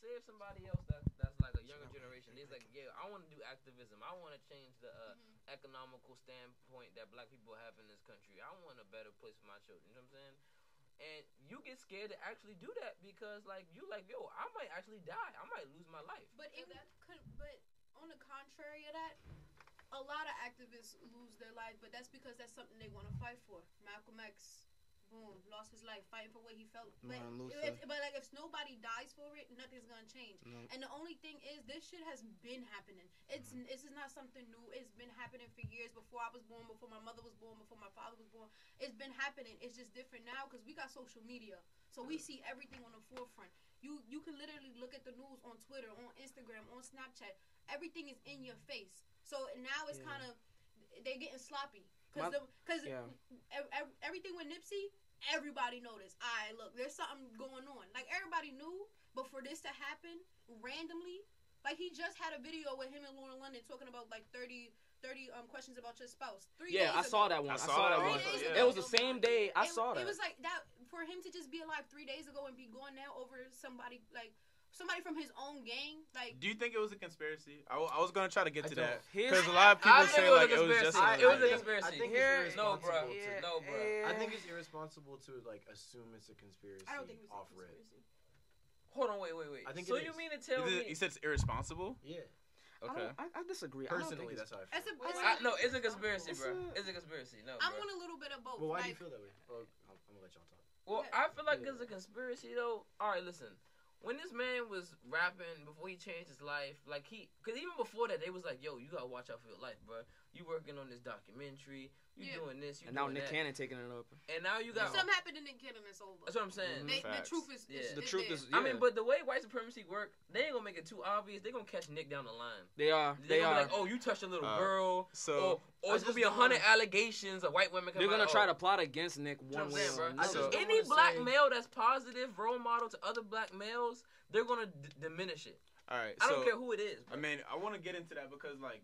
say if somebody else that's like a younger generation, they's like, yeah, I want to do activism. I want to change the economical standpoint that black people have in this country. I want a better place for my children. You know what I'm saying? And you get scared to actually do that because, like, you like, yo, I might actually die. I might lose my life. But but on the contrary of that, a lot of activists lose their life, but that's because that's something they want to fight for. Malcolm X, boom, lost his life fighting for what he felt. But like if nobody dies for it, nothing's gonna change. No. And the only thing is, this shit has been happening. This is not something new. It's been happening for years. Before I was born, before my mother was born, before my father was born. It's been happening. It's just different now because we got social media, so we see everything on the forefront. You can literally look at the news on Twitter, on Instagram, on Snapchat. Everything is in your face. So now it's kind of they're getting sloppy because everything with Nipsey, everybody noticed. Look, there's something going on. Like everybody knew, but for this to happen randomly, like he just had a video with him and Lauren London talking about like 30 questions about your spouse. 3 days ago. I saw that one. I saw that one. It was the same day. I saw that. It was like that for him to just be alive 3 days ago and be gone now over somebody from his own gang. Like, do you think it was a conspiracy? I was gonna try to get to that because a lot of people say like it was just. It was a conspiracy. No, bro. I think it's irresponsible to like assume it's a conspiracy. I don't think it was off a conspiracy. Hold on, wait. I think so you mean to tell me? You said it's irresponsible? Yeah. Okay. I disagree. Personally, that's how I feel. No, it's a conspiracy, bro. It's a conspiracy. No, I'm on a little bit of both. Well, why do you feel that way? Well, I'm gonna let y'all talk. Well, I feel like it's a conspiracy, though. All right, listen. When this man was rapping before he changed his life, like because even before that, they was like, yo, you gotta watch out for your life, bro. You working on this documentary, you doing this, and now Nick Cannon taking it up. And now you got something happened to Nick Cannon. It's over. That's what I'm saying. The truth is, the truth is. I mean, but the way white supremacy work, they ain't gonna make it too obvious. They gonna catch Nick down the line. They are. They are. Be like, oh, you touched a little girl. Or it's gonna be 100 allegations of white women. They're gonna try to plot against Nick one way or another. Any black male that's positive role model to other black males, they're gonna diminish it. All right. I don't care who it is. Bro. I mean, I want to get into that because, like,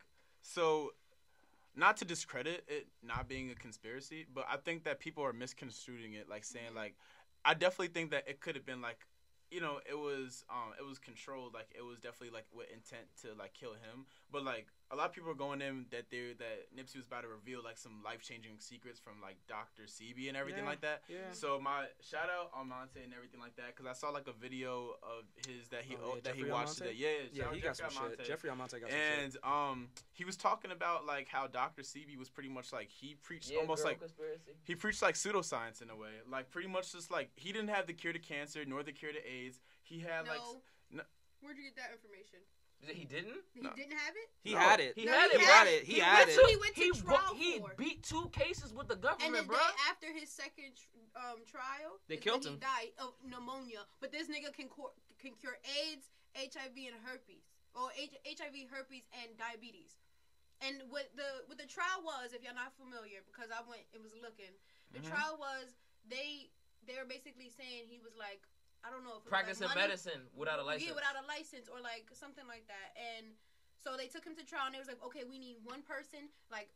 not to discredit it not being a conspiracy, but I think that people are misconstruing it, like saying, like, I definitely think that it could have been like, you know, it was controlled, like it was definitely like with intent to like kill him, but like a lot of people are going in that Nipsey was about to reveal like some life-changing secrets from like Dr. Sebi and everything like that. Yeah. So my shout out on Monte and everything like that because I saw like a video of his that he watched today. Yeah, he got some shit. Jeffrey Almonte got some shit. And he was talking about like how Dr. Sebi was pretty much like he preached almost like conspiracy. He preached like pseudoscience in a way, like pretty much just like he didn't have the cure to cancer nor the cure to AIDS. He had Where'd you get that information? He didn't? He didn't have it? He had it. He had it. He had it. He went to trial He beat 2 cases with the government, and bro. After his second trial, they killed him. He died of pneumonia. But this nigga can cure AIDS, HIV, and herpes. Or HIV, herpes, and diabetes. And what the trial was, if y'all not familiar, because I went and was looking, the trial was they were basically saying he was like, I don't know if it practicing was like medicine without a license. Yeah, without a license or like something like that. And so they took him to trial and they was like, okay, we need one person, like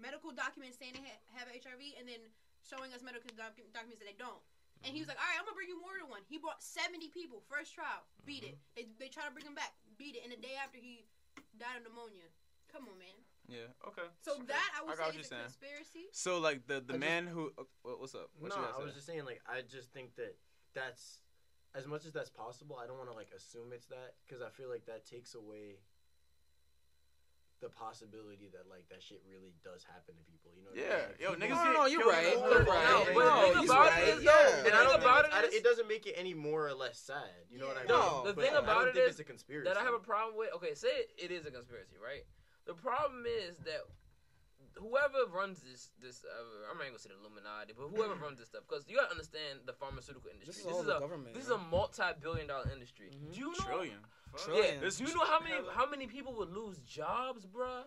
medical documents saying they have HIV and then showing us medical documents that they don't. And he was like, all right, I'm going to bring you more than one. He brought 70 people, first trial, beat it. They try to bring him back, beat it. And the day after he died of pneumonia. Come on, man. Yeah, okay. So that I would say is a conspiracy. So like the man who, what's up? I was just saying like, I just think that's as much as that's possible. I don't want to like assume it's that because I feel like that takes away the possibility that like that shit really does happen to people. You know? Niggas. You're right. It doesn't make it any more or less sad. You know what I mean? No, the thing about it is it's a conspiracy. that I have a problem with. Okay, say it is a conspiracy, right? The problem is that whoever runs this I'm not even gonna say the Illuminati, but whoever runs this stuff, because you gotta understand the pharmaceutical industry. This is a multi-billion-dollar industry. Do you know? Trillion. Yeah. Do you know how many people would lose jobs, bruh?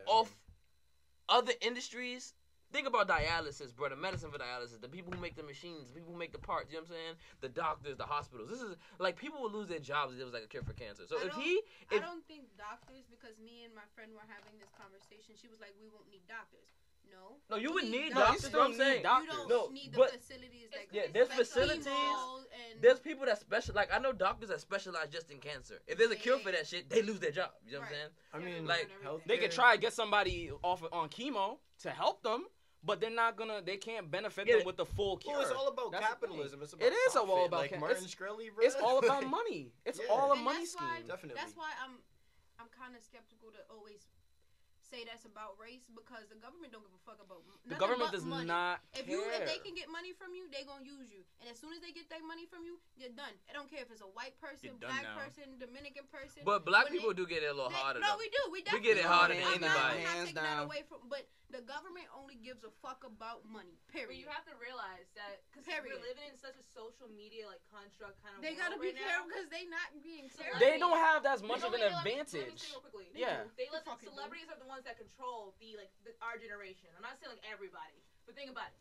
Off other industries. Think about dialysis, bro. The medicine for dialysis, the people who make the machines, the people who make the parts. You know what I'm saying? The doctors, the hospitals. This is like people would lose their jobs if it was like a cure for cancer. So I don't think doctors, because me and my friend were having this conversation. She was like, we won't need doctors. No. No, you would need No, you doctors. still What I'm saying. need doctors. You don't No, need the but- facilities like Yeah, there's like facilities. chemo and There's people that like I know doctors that specialize just in cancer. If there's a cure for that shit, they lose their job. You know what I'm saying? I mean, Like, They could try to get somebody off on chemo to help them, but they're not gonna. They can't benefit them with the full cure. Well, it's all about That's the capitalism. thing. It's about It is profit. all about like ca- Martin it's- Shkreli, bro. It's all about money. It's Yeah. all a And money that's why- scheme. Definitely. That's why I'm kind of skeptical to always say that's about race because the government don't give a fuck about The nothing government but does money. not If care. they can get money from you, they gonna use you. And as soon as they get that money from you, you're done. I don't care if it's a white person, You're done black now. person, Dominican person. But black When people they- do get it a little harder. No, though. we do. We get definitely it harder do. than I'm not anybody. Hands taking that down. away from, but the government only gives a fuck about money. Period. But you have to realize that because Period. we're living in such a social media like construct kind of They world gotta be right careful now. because they not being terrible. They don't have as much No, of an wait, let me advantage. say real quickly. Yeah. They let the Fucking do. celebrities are the ones that control our generation. I'm not saying like everybody, but think about it.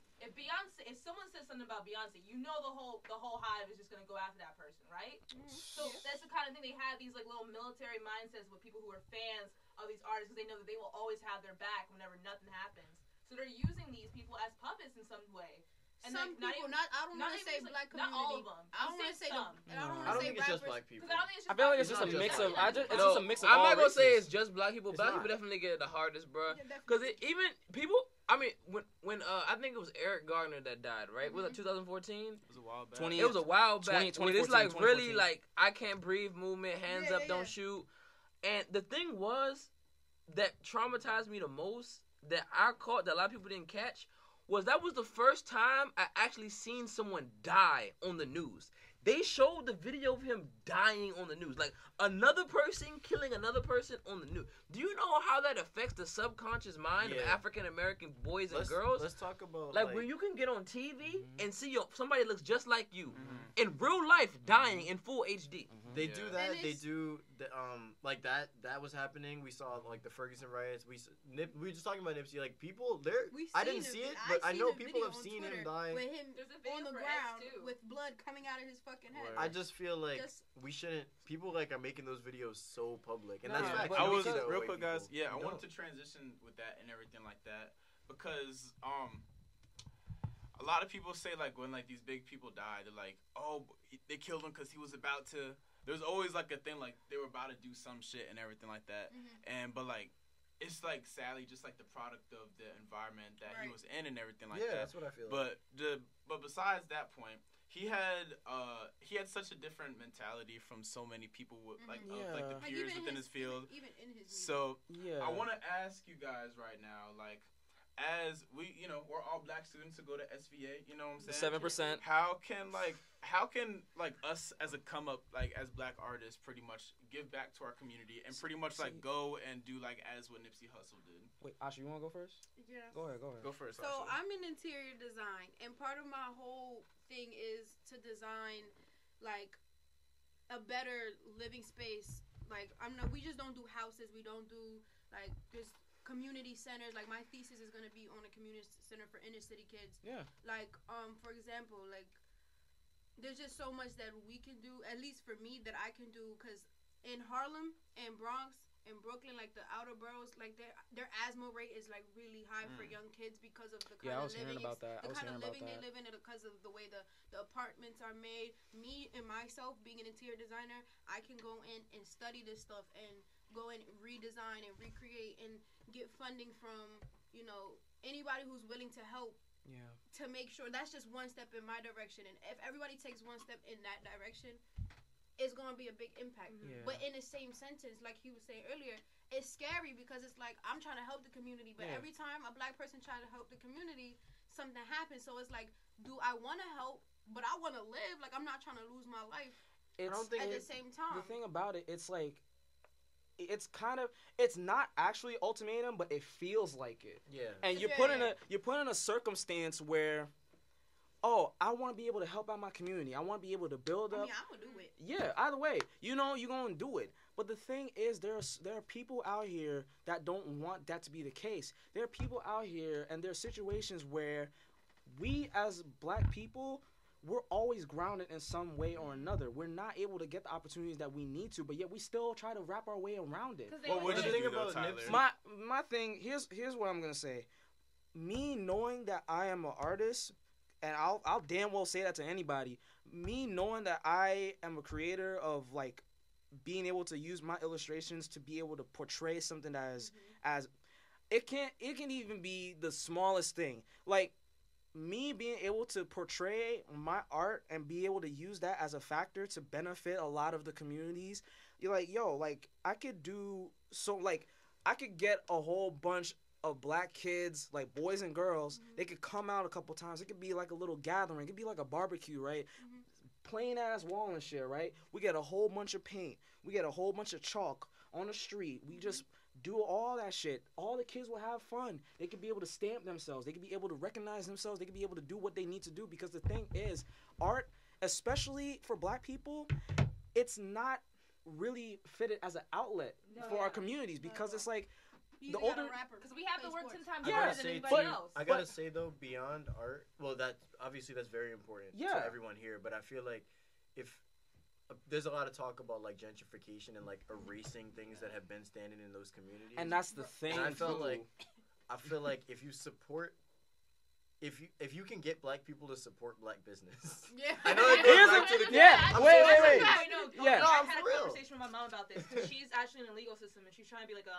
If someone says something about Beyonce, you know the whole hive is just gonna go after that person, right? So that's the kind of thing they have these like little military mindsets with people who are fans of these artists because they know that they will always have their back whenever nothing happens. So they're using these people as puppets in some way. And Some like, people, I don't not want to even say just, black not community. all of them. I don't I'm want to saying say some. and I don't I want to don't say think it's just rappers. black people. Because I don't think it's I just feel like black it's just a people. mix It's of. everybody. It's just a mix of I'm all not gonna say races. it's just black people. It's Black not. people definitely get it the hardest, bro. Yeah, definitely. Because even people. I mean, when I think it was Eric Gardner that died, right? Was it 2014? It was a while back. 20 It was a while back. 20, When it's like 2014. really like I can't breathe movement, hands Yeah, up, yeah, don't yeah. shoot. And the thing was that traumatized me the most that I caught that a lot of people didn't catch was that was the first time I actually seen someone die on the news. They showed the video of him dying on the news. Like, another person killing another person on the news. Do you know how that affects the subconscious mind of Yeah. African-American boys and girls? Let's talk about Like, when you can get on TV and see somebody that looks just like you in real life dying in full HD. They Yeah. do that. And They it's- do like that. That was happening. We saw like the Ferguson riots. We were just talking about Nipsey. Like people there. I didn't see it, but I know people have seen him die. With him There's a video on the for ground X, too. with blood coming out of his fucking head. I just feel like Just- we shouldn't. People like are making those videos so public, and Nah, that's yeah, facts. but I You don't was see that with real white quick, guys. people. Yeah, I You wanted don't. to transition with that and everything like that because a lot of people say like when like these big people die, they're like, oh, they killed him because he was about to. There's always like a thing like they were about to do some shit and everything like that, but like it's like sadly just like the product of the environment that he Right. was in and everything like Yeah, that. that's what I feel. Like. But besides that point, he had such a different mentality from so many people with like of, like the Yeah. Like, peers even within his field. even in his music. So Yeah. I want to ask you guys right now, like, as we, we're all black students who go to SVA, you know what I'm saying? 7%. How can us as a come up, like as black artists, pretty much give back to our community and pretty much like go and do like as what Nipsey Hussle did? Wait, Asha, you want to go first? Yeah. Go ahead. Go first. So Asha. I'm in interior design, and part of my whole thing is to design like a better living space. Like we just don't do houses. We don't do like just community centers. Like my thesis is gonna be on a community center for inner city kids. Yeah. Like for example, like there's just so much that we can do. At least for me, that I can do. Cause in Harlem and Bronx and Brooklyn, like the outer boroughs, like their asthma rate is like really high for young kids because of the kind Yeah, I of was hearing living about that. the kind of living they live in, and because of the way the apartments are made. Me and myself being an interior designer, I can go in and study this stuff and go and redesign and recreate and get funding from anybody who's willing to help. Yeah. To make sure that's just one step in my direction, and if everybody takes one step in that direction, it's gonna be a big impact. Yeah. But in the same sentence, like he was saying earlier, it's scary because it's like I'm trying to help the community, but Yeah. every time a black person tries to help the community, something happens. So it's like, do I want to help? But I want to live. Like I'm not trying to lose my life It's, don't think at the it- same time. the thing about it, it's like, it's not actually ultimatum, but it feels like it. Yeah. And you're put in a circumstance where, oh, I want to be able to help out my community. I want to be able to build I up. mean, I'm gonna do it. Yeah, either way, you're gonna do it. But the thing is, there are people out here that don't want that to be the case. There are people out here, and there are situations where we as black people, we're always grounded in some way or another. We're not able to get the opportunities that we need to, but yet we still try to wrap our way around it. Because they Well, want what What do to- you you think do, though, about Tyler? Nipsey? My thing, here's what I'm gonna say. me knowing that I am an artist, and I'll damn well say that to anybody. Me knowing that I am a creator of like being able to use my illustrations to be able to portray something that is as it can even be the smallest thing. Like me being able to portray my art and be able to use that as a factor to benefit a lot of the communities. You're like, yo, like I could do so, like I could get a whole bunch of black kids, like boys and girls, they could come out a couple times. It could be like a little gathering. It could be like a barbecue, right? Plain ass wall and shit, right? We get a whole bunch of paint. We get a whole bunch of chalk on the street. We just do all that shit. All the kids will have fun. They could be able to stamp themselves. They could be able to recognize themselves. They could be able to do what they need to do, because the thing is, art, especially for black people, it's not really fitted as an outlet for our communities, because it's like the older rapper, because we have to work 10 times Yeah, harder than anybody else. I gotta say though, beyond art, well, that obviously that's very important to everyone here. But I feel like if there's a lot of talk about like gentrification and like erasing things that have been standing in those communities, and that's the thing. And I feel like if you support. If you can get black people to support black business, I know it goes back to the wait. I had a conversation with my mom about this, because she's actually in the legal system and she's trying to be like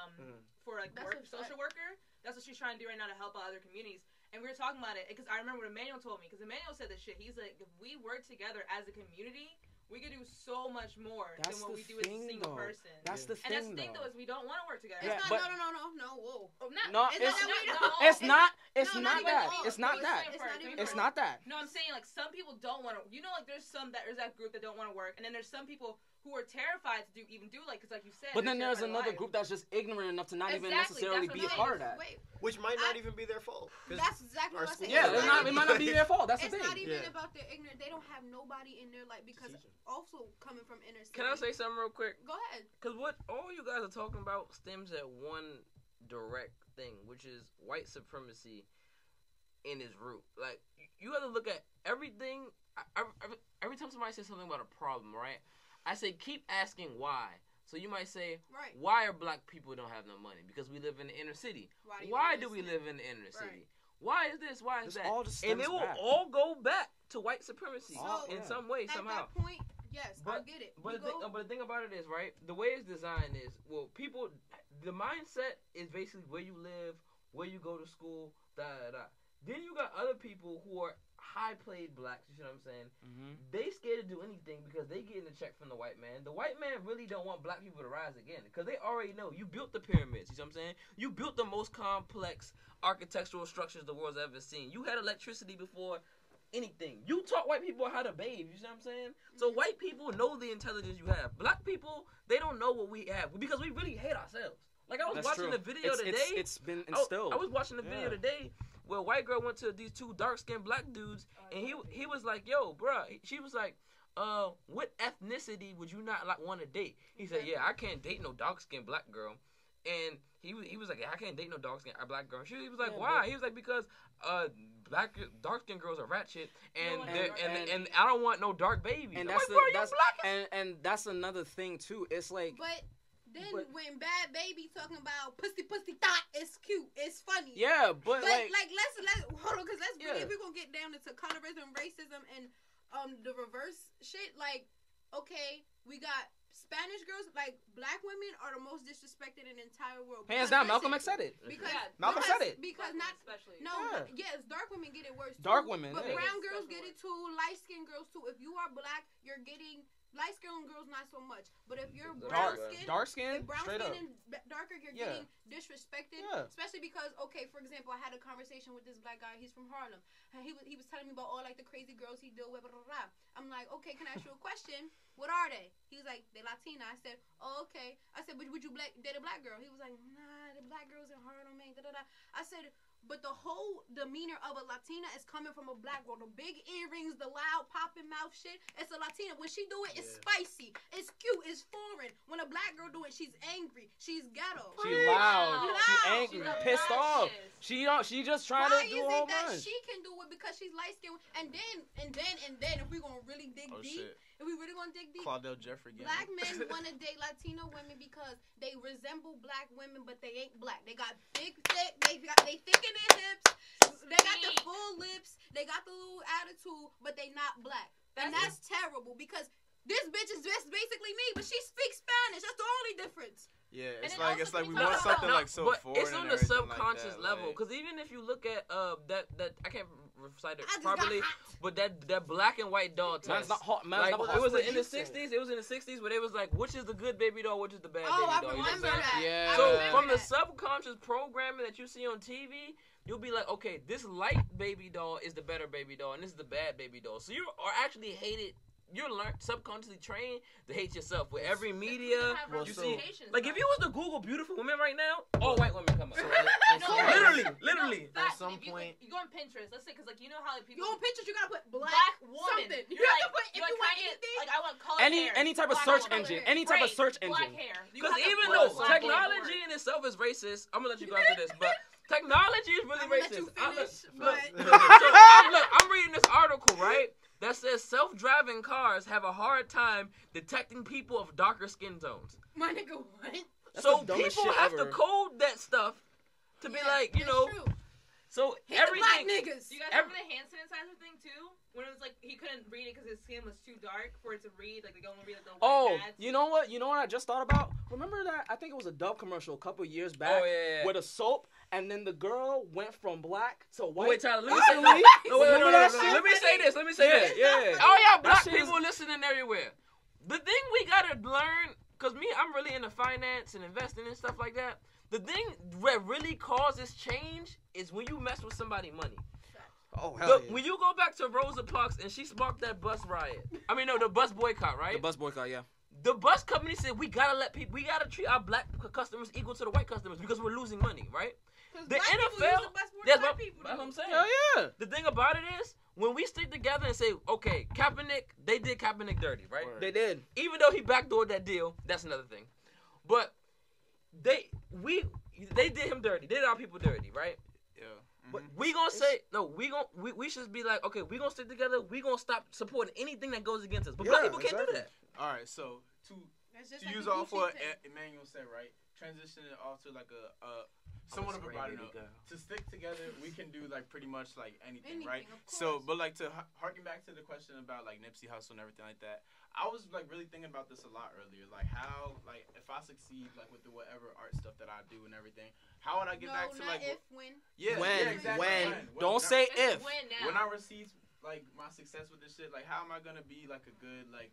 for like social worker. That's what she's trying to do right now to help out other communities. And we were talking about it because I remember what Emmanuel told me, because Emmanuel said this shit. He's like, if we work together as a community, we could do so much more than what we do as a single person. That's the thing, and that's the thing, though, is we don't want to work together. Yeah, it's not, no, whoa. It's not that. It's not that. It's not that. No, I'm saying, like, some people don't want to, like, there's that group that don't want to work, and then there's some people who are terrified to even do, like, because like you said. But then there's another group that's just ignorant enough to not even necessarily be a part of that. Which might not even be their fault. That's exactly what I said. Yeah, it might not be their fault. That's the thing. It's not even about their ignorance. They don't have nobody in their life, because also coming from inner city. Can I say something real quick? Go ahead. Because what all you guys are talking about stems at one direct thing, which is white supremacy in its root. Like, you got to look at everything. Every time somebody says something about a problem, right? I say, keep asking why. So you might say, why are black people don't have no money? Because we live in the inner city. Why do we live in the inner city? Why is this? Why is that? And it will all go back to white supremacy in some way, somehow. At that point, yes, I get it. But the thing about it is, right, the way it's designed is, well, people, the mindset is basically where you live, where you go to school, da-da-da. Then you got other people who are high-played blacks, you know what I'm saying? They scared to do anything because they getting a check from the white man. The white man really don't want black people to rise again, because they already know you built the pyramids, you know what I'm saying? You built the most complex architectural structures the world's ever seen. You had electricity before anything. You taught white people how to bathe, you know what I'm saying? So white people know the intelligence you have. Black people, they don't know what we have, because we really hate ourselves. Like, I was watching the video today. It's been instilled. I was watching the video today where a white girl went to these two dark-skinned black dudes, and he was like, yo, bruh. She was like, what ethnicity would you not want to date? He said, yeah, I can't date no dark-skinned black girl. And he was like, I can't date no dark-skinned black girl. He was like, why? He was like, because dark-skinned girls are ratchet, and I don't want no dark babies. And that's another thing too. It's like, Then when Bad Baby talking about pussy thought, it's cute, it's funny. Yeah, but like let's hold on, because if we're gonna get down into colorism, racism, and the reverse shit, like, okay, we got Spanish girls, like, black women are the most disrespected in the entire world. Hands down, Malcolm X said it. Malcolm said it. Because not especially. Yes, dark women get it worse. Dark women, but brown girls get it too. Light skinned girls too. If you are black, you're getting. Light skinned girls not so much, but if you're brown skin, and darker, you're getting disrespected. Especially because, okay, for example, I had a conversation with this black guy. He's from Harlem, and he was telling me about all like the crazy girls he deal with. Blah, blah, blah. I'm like, okay, can I ask you a question? What are they? He was like, they Latina. I said, oh, okay. I said, would you date a black girl? He was like, nah, the black girls in Harlem, man. Da, da, da. I said, but the whole demeanor of a Latina is coming from a black girl. The big earrings, the loud popping mouth shit. It's a Latina. When she do it, it's spicy. It's cute. It's foreign. When a black girl do it, she's angry. She's ghetto. She loud. She angry. Pissed off. She just trying to do a whole bunch. Why is it that she can do it because she's light skinned? And then, if we're gonna really dig deep, Claudel Jeffrey. Black men want to date Latino women because they resemble black women, but they ain't black. They got big, thick. They thick in their hips. They got the full lips. They got the little attitude, but they not black. And that's terrible because this bitch is just basically me, but she speaks Spanish. That's the only difference. Yeah, And it's then like also we people want don't something know. like so but foreign it's on and the everything subconscious like that, level. like- Because even if you look at that I can't recite it I just properly, got hot. but that black and white doll Man's test. not hot. Man's Like, not well, hot. it was what in you the said. '60s. It was in the '60s where they was like, which is the good baby doll, which is the bad Oh, I baby doll. You know what I'm remember saying? that. Yeah. I So remember from the that. subconscious programming that you see on TV, you'll be like, okay, this light baby doll is the better baby doll, and this is the bad baby doll. So you are actually hated. You're subconsciously trained to hate yourself with every media. Have Well, You so- see, representations, like if though. you was to Google beautiful women right now, all white women come up. So, Literally. No, At some if you, point- you go on Pinterest, let's say, because like you know how like, You people on pictures, you gotta put black woman. something. You You're have like, to put if you're you like, want can I get, anything. like I want color hair. Any type of Black search color engine. hair. Any type of Great. search Black engine. hair. You Because have to even put though black hair. technology in itself is racist, I'm gonna let you go into this, but technology is really I'm gonna let you racist. finish, Look, but I'm reading this article, right? That says self-driving cars have a hard time detecting people of darker skin tones. my nigga, what? That's So the dumbest people shit have ever. to code that stuff to be like, you that's know, true. so Hit the black everything. niggas. Do you guys Every- remember the hand sanitizer thing too? When it was like he couldn't read it because his skin was too dark for it to read. Like they go and read like the Oh, white pads. you know what? You know what I just thought about? Remember that? I think it was a Dove commercial a couple years back Oh yeah. with a soap, and then the girl went from black to white. Wait, Tyler. Let me say. Instantly. No, wait, Remember no, that no, shit? Let me say this. Let me say this. Yeah. All y'all That black shit is- people listening everywhere. The thing we gotta learn, cause I'm really into finance and investing and stuff like that. The thing that really causes change is when you mess with somebody money. Oh hell yeah. When you go back to Rosa Parks and she sparked that bus riot. I mean, no, the bus boycott, right? The bus boycott, yeah. The bus company said we gotta treat our black customers equal to the white customers because we're losing money, right? 'Cause The black people NFL use the bus more than That's white what, people that's do. what I'm saying. Hell yeah. The thing about it is, when we stick together and say, okay, Kaepernick, they did Kaepernick dirty, right? Word. They did. Even though he backdoored that deal, that's another thing. But they did him dirty. They did our people dirty, right? Yeah. But We gonna say no. We should be like, okay, we gonna stick together. We gonna stop supporting anything that goes against us. But black Yeah, people can't do exactly. that. All right, so That's just to like use the off Gucci what thing. Emmanuel said, right? Transition it off to like a somewhat of a broader note. To stick together, we can do like pretty much like anything, right? Anything, of So, course. but like to harken back to the question about like Nipsey Hussle and everything like that, I was like really thinking about this a lot earlier. Like how, like if I succeed like with the whatever art stuff that I do and everything, how would I get no, back to not like if, when. yeah, When, yeah, exactly. when. When. Don't Now, say It's if. win now. when I receive like my success with this shit, like how am I gonna be like a good like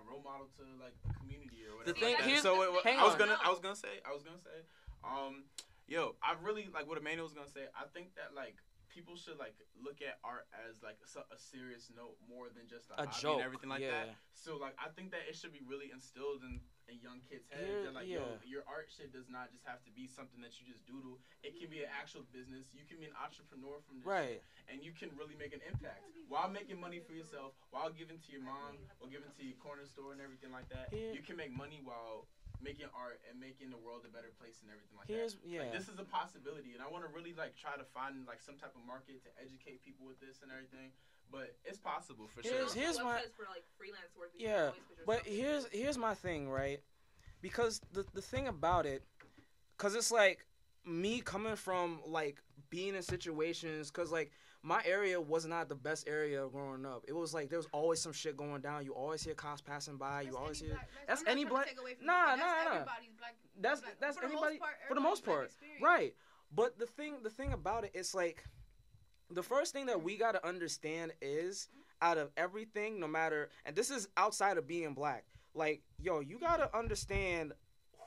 role model to like the community or whatever? The thing- like that? here's- so hang I was on. gonna say, yo, I really like what Emmanuel was gonna say. I think that like people should like look at art as like a serious note more than just A hobby joke, and everything like yeah. that. So like I think that it should be really instilled in young kids' heads Here- that like yeah. yo, your art shit does not just have to be something that you just doodle. It can be an actual business. You can be an entrepreneur from this Right. shit, and you can really make an impact while making money for yourself, while giving to your mom or giving to your corner store and everything like that. Here- You can make money while making art and making the world a better place and everything like Here's that. yeah. Like, this is a possibility, and I want to really like try to find like some type of market to educate people with this and everything. But it's possible for Here's- sure. here's my- websites for like freelance work. that you Yeah, can always put your but stuff in. here's my thing, right? Because the thing about it, cause it's like me coming from like being in situations, cause like my area was not the best area growing up. It was like there was always some shit going down. You always hear cops passing by. You always hear. That's I'm not any trying to black- take away from Nah, you, but nah, that's nah. everybody's black. That's black- that's for the anybody most part, for the most everybody's part, black experience. right? But the thing about it, it's like the first thing that we gotta understand is out of everything, no matter, and this is outside of being black. Like, yo, you gotta understand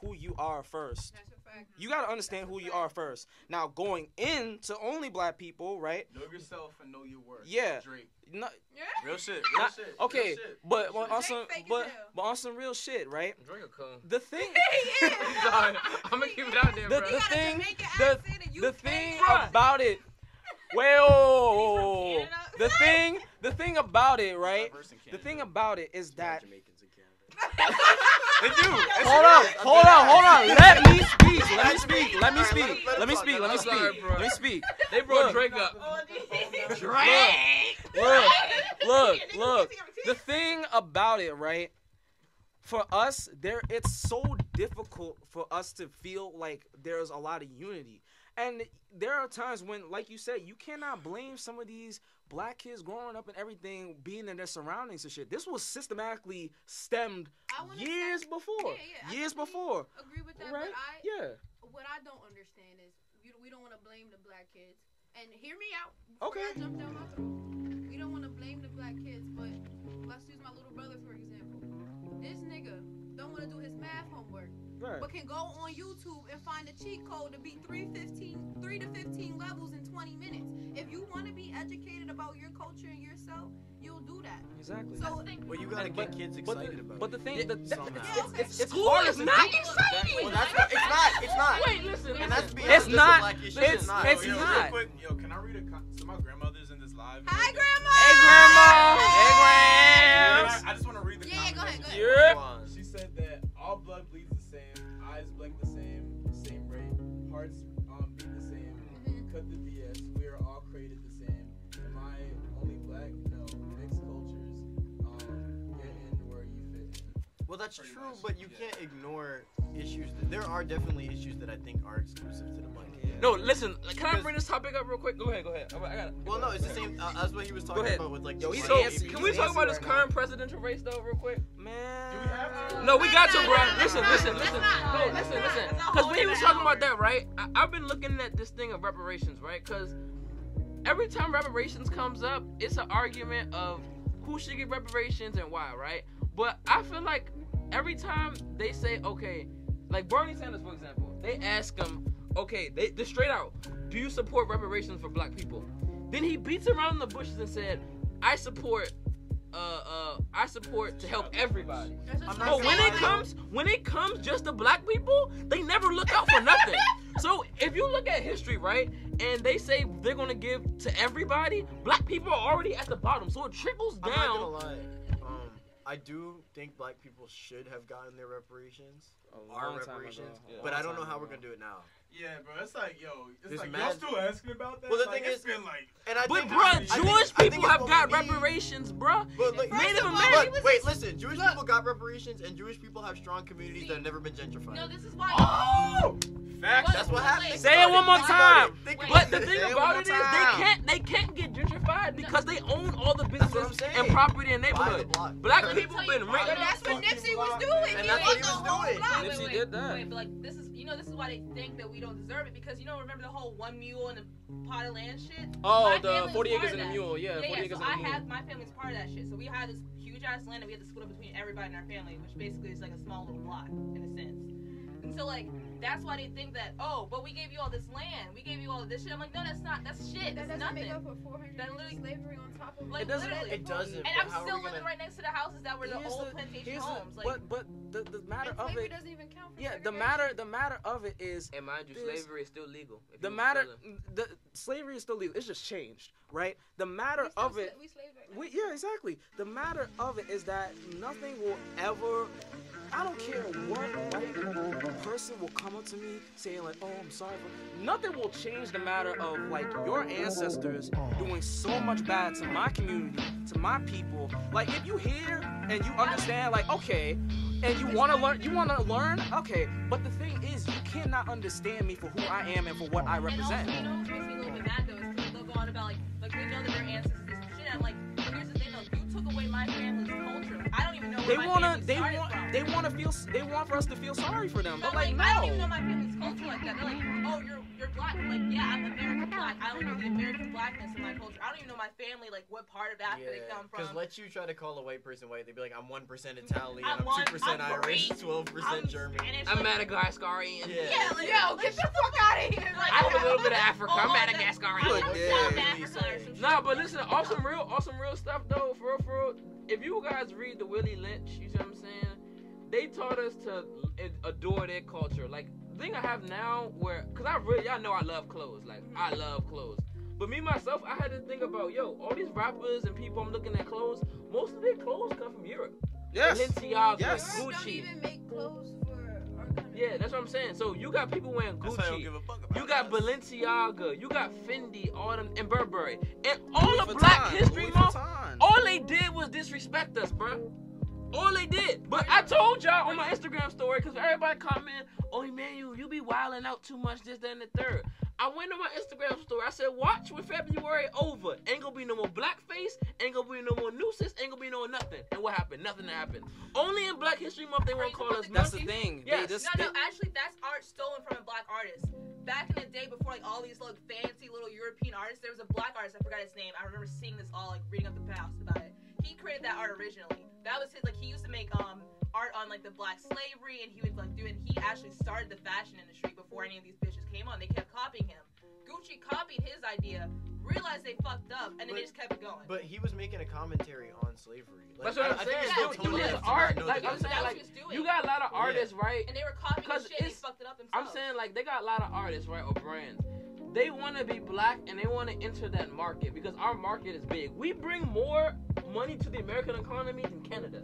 who you are first. That's a fact. You gotta understand That's a who you fact. are first. Now, going into only black people, right? Know yourself and know your worth. Yeah. Drake. No, Yeah. Real shit. not, Real shit. okay, Real shit. but Real shit. on some, Fake as but hell. on some real shit, right? Drink a cum. The thing, Sorry, I'm gonna keep it out there, The- bro. You got a thing- Jamaican the- accent and you the fake thing it. about it, well, Canada? the thing about it, right? Diverse in The Canada. thing about it is that. Jamaicans in Canada. They do. It's Hold real. on. Let me speak. Let me speak. Let me speak. Let me speak. Let me I'm sorry, speak. bro. Let me speak. They brought Look. Drake up. Look. The thing about it, right? For us, it's so difficult for us to feel like there's a lot of unity. And there are times when, like you said, you cannot blame some of these black kids growing up and everything being in their surroundings and shit. This was systematically stemmed years before. Years before. Agree with that, right? But what I don't understand is we don't want to blame the black kids. And hear me out. Okay. I jump down my throat. We don't want to blame the black kids, but let's use my little brother for example. This nigga don't want to do his math homework. Right. But can go on YouTube and find a cheat code to beat 3 to 15 levels in 20 minutes. If you want to be educated about your culture and yourself, you'll do that. Exactly. So, well, you gotta get kids excited about it. But the thing, it's school is not exciting. Well, it's not. Wait, listen. And that's it's not. It's not. Real quick, yo, can I read so my grandmother's in this live. Hi, Grandma. Hey, Grandma. I just want to read the comment. Go ahead. Yep. She said that all blood bleeds the same, eyes blink the same rate, hearts beat the same. Cut the BS. We are all created the same. Am I only black? No. Mixed cultures. Get in where you fit. Well, that's true, but you can't ignore issues. There are definitely issues that I think are exclusive to the black community. No, listen. Can I bring this topic up real quick? Go ahead. I got it. Well, no, it's the same. That's what he was talking about with like. Yo, can we talk about this current presidential race though, real quick? Man. Do we have to? No, we got to, bro. Listen. No, listen. Because when he was talking about that, right? I've been looking at this thing of reparations, right? Because every time reparations comes up, it's an argument of who should get reparations and why, right? But I feel like every time they say, okay, like Bernie Sanders, for example, they ask him, okay, they straight out, do you support reparations for black people? Then he beats around the bushes and said, I support to help everybody. But when it comes just to black people, they never look out for nothing. So if you look at history, right, and they say they're gonna give to everybody, black people are already at the bottom. So it trickles down. I'm not gonna lie. I do think black people should have gotten their reparations, but I don't know how we're gonna do it now. Yeah, bro, it's like, yo, y'all still asking about that? Well, the thing is, Jewish people have got reparations, bro. But like, Native Americans. Wait, listen, Jewish people got reparations, and Jewish people have strong communities that have never been gentrified. No, this is why. Oh, facts. That's what happened. Say it one more time. But the thing about it is, they can't get gentrified because they own all the businesses and property and neighborhood. Black people been rich. That's what Nipsey was doing. And that's what he was doing. Nipsey did that. Wait, but like this is why they think that we don't deserve it, because remember the whole one mule and a pot of land shit? Oh, the 40 acres and a mule. Yeah, 40 acres so and a mule. my family's part of that shit. So we had this huge ass land that we had to split up between everybody in our family, which basically is like a small little block in a sense. And so like that's why they think that, oh, but we gave you all this land, we gave you all of this shit. I'm like, no, that's shit. That that's doesn't nothing. make up for 400 years of slavery on top of like, it doesn't. And I'm still living right next to the houses that were the old plantation homes. But the matter of it. doesn't even count for the matter of it is. And mind you, slavery is still legal. The slavery is still legal. It's just changed, right? The matter of it. Yeah, exactly. The matter of it is that nothing will ever. I don't care what white person will come up to me saying like, oh, I'm sorry for. Nothing will change the matter of like your ancestors doing so much bad to my community, to my people. Like if you hear and you understand, like okay, and you want to learn, okay. But the thing is, you cannot understand me for who I am and for what I represent. And also, what makes me a little bit mad though is they'll go on about like we know that their ancestors did some shit. I'm like, here's the thing though, you took away my family's culture. I don't even know where they want for us to feel sorry for them. But like, no. I don't even know my family's culture like that. They're like, oh, you're black. I'm like, yeah, I'm American black. I only know the American blackness in my culture. I don't even know my family, like what part of Africa they come from. Because let you try to call a white person white, they'd be like, I'm 1% Italian, I'm 2% Irish, 12% German. I'm Madagascarian. Yeah, like, yo, get the fuck out of here. Like, I have a little bit of Africa. I'm Madagascarian. Nah, but listen, awesome real stuff though. For real. If you guys read the Willie Lynch, you see what I'm saying? They taught us to adore their culture. Like, the thing I have now because y'all know I love clothes. Like, I love clothes. But me, myself, I had to think about, all these rappers and people I'm looking at clothes, most of their clothes come from Europe. Yes. Balenciaga, yes. Gucci. Don't even make clothes for our country. Yeah, that's what I'm saying. So you got people wearing Gucci. You got Balenciaga. You got Fendi, all them, and Burberry. And all the Black History Month, all they did was disrespect us, bro. All they did. But I told y'all on my Instagram story, because everybody comment, oh, Emmanuel, you be wilding out too much, this, that, and the third. I went on my Instagram story. I said, watch when February over. Ain't gonna be no more blackface. Ain't gonna be no more nooses. Ain't gonna be no nothing. And what happened? Nothing happened. Only in Black History Month they won't call us That's the monkeys. thing. Yes. No, actually, that's art stolen from a black artist. Back in the day, before like all these like fancy little European artists, there was a black artist. I forgot his name. I remember seeing this all like reading up the past about it. He created that art originally. That was his like. He used to make art on like the black slavery, and he would like do it. He actually started the fashion industry before any of these bitches came on. They kept copying him. Gucci copied his idea, realized they fucked up, and then they just kept it going. But he was making a commentary on slavery. That's what I'm saying. Dude, his art, like I'm saying, like you got a lot of artists, right? And they were copying his shit. They fucked it up themselves. I'm saying like they got a lot of artists, right, or brands. They want to be black and they want to enter that market because our market is big. We bring more money to the American economy than Canada.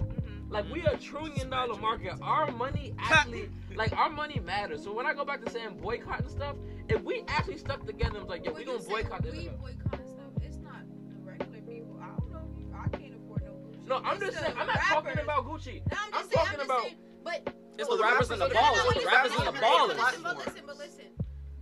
Like we are $1 trillion market. Our money actually, like our money matters. So when I go back to saying boycott and stuff, if we actually stuck together and was like, yo, we gonna boycott this. We boycott and stuff. It's not the regular people. I don't know. I can't afford no Gucci. No, I'm just saying. I'm not talking about Gucci. No, I'm talking about. But it's the rappers and the ballers. It's the rappers and the ballers. But listen.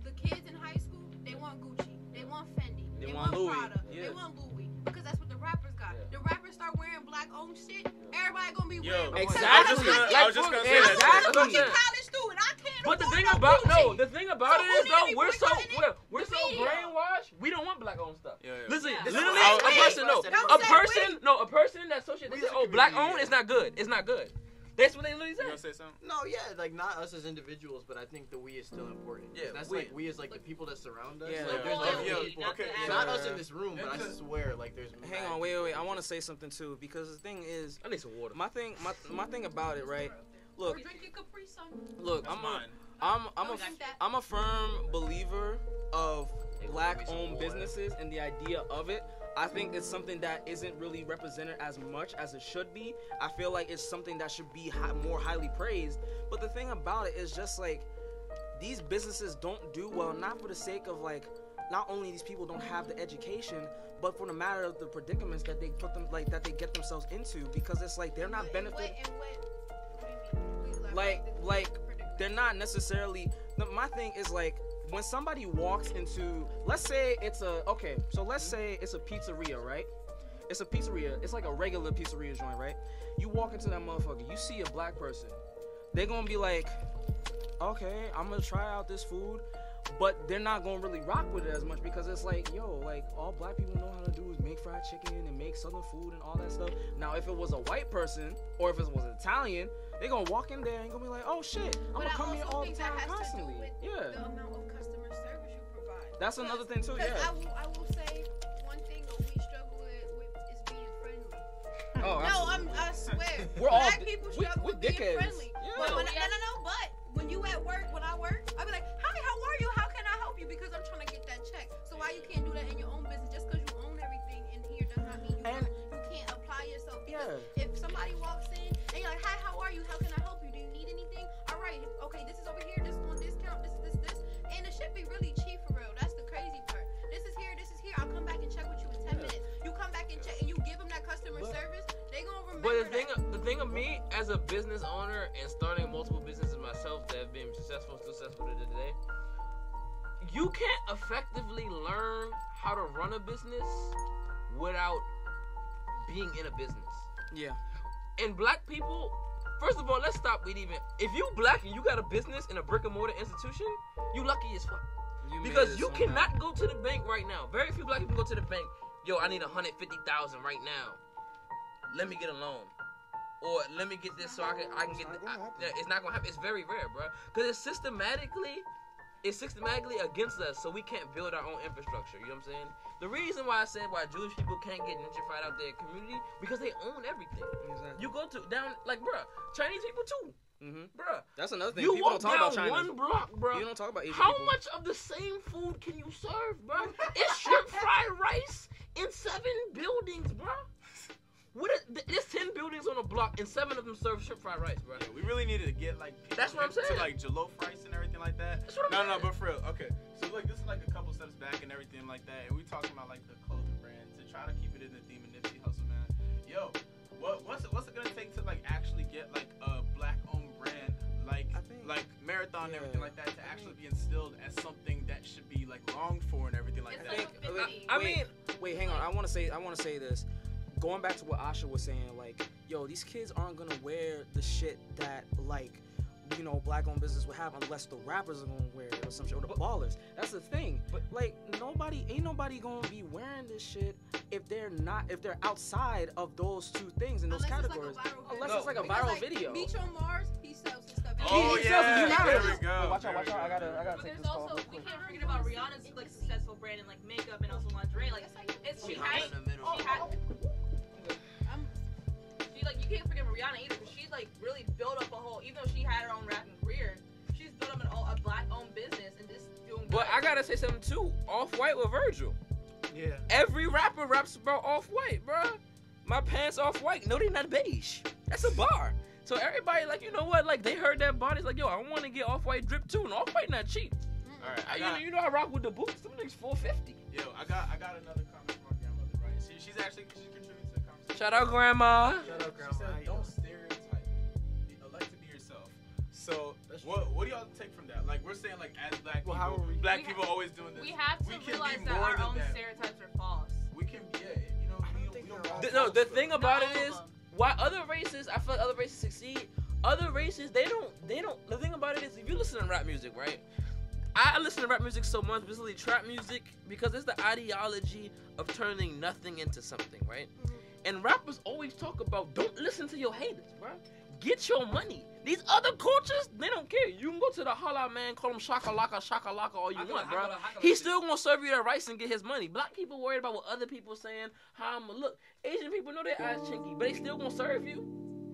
The kids in high school, they want Gucci. They want Fendi. They want Louis. Prada. Yeah. They want Louis. Because that's what the rappers got. The rappers start wearing black-owned shit. Everybody gonna be wearing. Exactly. I was just gonna say that. Exactly. College student. I can't. But the afford thing no about Gucci. the thing about it is though, we're so media. brainwashed. We don't want black owned stuff. Yeah. Listen, Yeah. literally, Don't a say person, no, a person that associates, they say, oh, black owned, yeah. it's not good. It's not good. That's what they literally You say. gonna say something? No, yeah, like not us as individuals, but I think the we is still important. Yeah, that's we. like we as like the people that surround us. Yeah. Like, there's Loyalty, other yeah, people. not the okay, average. Not us in this room, but I swear, like there's. Hang on, wait. I want to say something too because the thing is, I need some water. my thing about it, right? Look, Or drink your Capri Sun. look, That's mine. I'm a firm believer of black-owned businesses and the idea of it. I think it's something that isn't really represented as much as it should be. I feel like it's something that should be more highly praised. But the thing about it is just like these businesses don't do well, not for the sake of like not only these people don't have the education, but for the matter of the predicaments that they put them like that they get themselves into because it's like they're not benefiting. Like they're not necessarily. My thing is like when somebody walks into, let's say it's a pizzeria, right? It's a pizzeria. It's like a regular pizzeria joint, right? You walk into that motherfucker, you see a black person, they're gonna be like, okay, I'm gonna try out this food, but they're not gonna really rock with it as much because it's like, yo, like all black people know how to do is make fried chicken and make southern food and all that stuff. Now, if it was a white person or if it was Italian, they're gonna walk in there and gonna be like, oh shit, I'm gonna come here all the time constantly. The amount of customer service you provide. That's another thing too. Yeah. I will say one thing that we struggle with is being friendly. Oh, I swear. We're all Black people struggle with being dickheads. friendly. Yeah. But but when you at work, when I work, I be like, hi, how are you? How can I help you? Because I'm trying to get that check. So why you can't do that in your own business? Just because you own everything in here does not mean you can't apply yourself. Because if somebody walks in and you're like, hi, how are you? How can I help you? Do you need anything? All right, okay, this is over here. This is on discount. This. And it should be really cheap for real. That's the crazy part. This is here. I'll come back and check with you in 10 minutes. You come back and check and you give them that customer service, they gonna remember But the thing of me as a business owner and starting multiple businesses myself that have been successful to today, you can't effectively learn how to run a business without being in a business. Yeah. And black people, first of all, let's stop with even. If you black and you got a business in a brick and mortar institution, you lucky as fuck. Because you cannot go to the bank right now. Very few black people go to the bank. Yo, I need 150,000 right now. Let me get a loan, or let me get this so I can get. It's not gonna happen. It's very rare, bro. Because it's systematically against us, so we can't build our own infrastructure. You know what I'm saying? The reason why I said why Jewish people can't get gentrified out their community because they own everything. Exactly. You go to down like, bro, Chinese people too. Bruh. That's another thing. You People walk don't talk about down China. one block, bro. You don't talk about Asian How people. much of the same food can you serve, bro? It's shrimp fried rice in 7 buildings, bro. There's 10 buildings on a block, and 7 of them serve shrimp fried rice, bro. Yeah, we really needed to get like people That's what I'm saying. to like jollof rice and everything like that. That's what I'm No, saying. but for real, okay. So like this is like a couple steps back and everything like that, and we talking about like the clothing brand to try to keep it in the theme of Nipsey Hussle, man. Yo, what's it gonna take to like actually get like a black-owned brand like Marathon and everything like that to actually be instilled as something that should be like want to say this. Going back to what Asha was saying, like, yo, these kids aren't gonna wear the shit that, like, you know, black-owned business would have unless the rappers are gonna wear it or some shit, or the ballers. That's the thing. But like, ain't nobody gonna be wearing this shit if they're outside of those two things in those categories. Unless it's like a viral video. Meet on Mars, he sells his stuff. Oh, He yeah, sells it. there we go. Watch out! I gotta But take there's this call. also, we can't forget about Rihanna's like successful brand in like makeup and also lingerie. Like, she has, like, you can't forget Rihanna either, because she's like really built up a whole, even though she had her own rapping career, she's built up a black-owned business and just doing good. But I gotta say something too. Off-White with Virgil. Yeah. Every rapper raps about Off-White, bro. My pants Off-White. No, they not beige. That's a bar. So everybody, like, you know what? Like, they heard that bar. It's like, yo, I want to get Off-White drip too, and Off-White not cheap. All right, You know I rock with the boots. Them niggas $450. Yo, I got another comment from my grandmother, right? She's contributing to the conversation. Shout out, Grandma. Shout out, She said, Grandma. don't stereotype. Elect to be yourself. So, what do y'all take from that? Like, we're saying, like, as black Well, people, how are we- black people always doing this. We have to can realize be that more our than own that. stereotypes are false. We can be, you know, we don't No, the thing about Not it all is, of them. why other races, I feel like other races succeed. Other races, they don't. The thing about it is, if you listen to rap music, right? I listen to rap music so much, basically trap music, because it's the ideology of turning nothing into something, right? And rappers always talk about, don't listen to your haters, bro. Get your money. These other cultures, they don't care. You can go to the holla man, call him shakalaka all you want, bro. He's still gonna serve you that rice and get his money. Black people worried about what other people saying, how I'ma look. Asian people know their eyes chinky, but they still gonna serve you.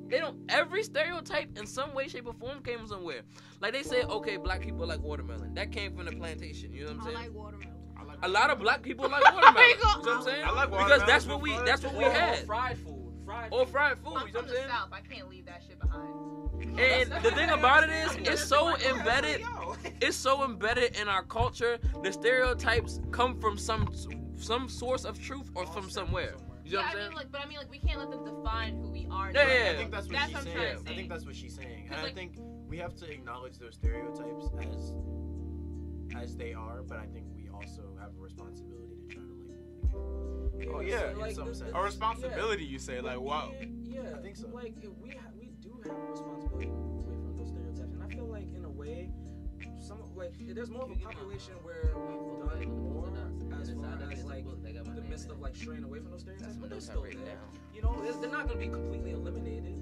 They don't. Every stereotype in some way, shape, or form came from somewhere. Like they say, okay, black people like watermelon. That came from the plantation. You know what I'm saying? I like watermelon. A lot of black people like watermelon. You know what I'm saying? I like Because watermelon that's what we had. Fried food. Or fried food. I'm You know from what I'm the saying? South. I can't leave that shit behind. And the thing about it is, it's so embedded. It's so embedded in our culture. The stereotypes come from some source of truth or from somewhere. You know what I'm saying? I mean, we can't let them define who we are. Yeah, now. yeah, I think that's what That's she's what I'm saying. trying to I say. think that's what she's saying. And I like- think we have to acknowledge those stereotypes as they are, but I think we also have a responsibility to try to like Oh, yeah. in some sense. A responsibility, you say, like, wow. Yeah, I think so. Like, we do have a responsibility to move away from those stereotypes, and I feel like in a way, there's more of a population where we've done more as far as like in the midst of like straying away from those stereotypes, but they're still there. You know, they're not gonna be completely eliminated.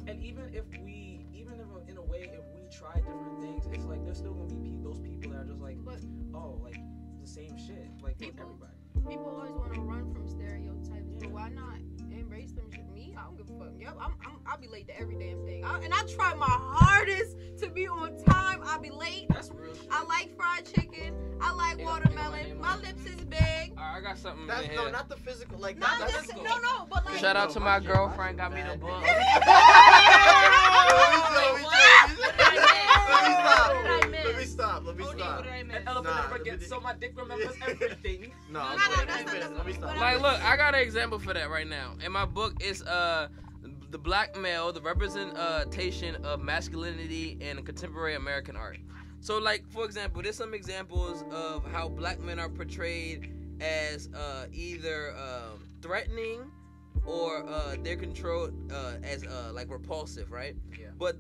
And even if in a way, if we try different things, it's like there's still gonna be those people that are just like, oh, like the same shit, like with everybody. People always want to run from stereotypes, but why not embrace them shit? Me, I don't give a fuck. Yep, I'll be late to every damn thing. And I try my hardest to be on time. I'll be late. That's real shit. I like fried chicken. I like watermelon. My lips is big. Alright, I got something That's, in no, here. not the physical, like Not not this, physical. no, but like. Shout out to my shit. girlfriend, got me the book. What did Let me stop. What did I miss? An elephant Nah, never gets, so my dick remembers everything. No, No, I'm no, playing. that's not the Let me book. stop. Like, look, I got an example for that right now. In my book, it's the black male, the representation of masculinity in contemporary American art. So, like, for example, there's some examples of how black men are portrayed as either threatening or they're controlled as like repulsive, right? Yeah. But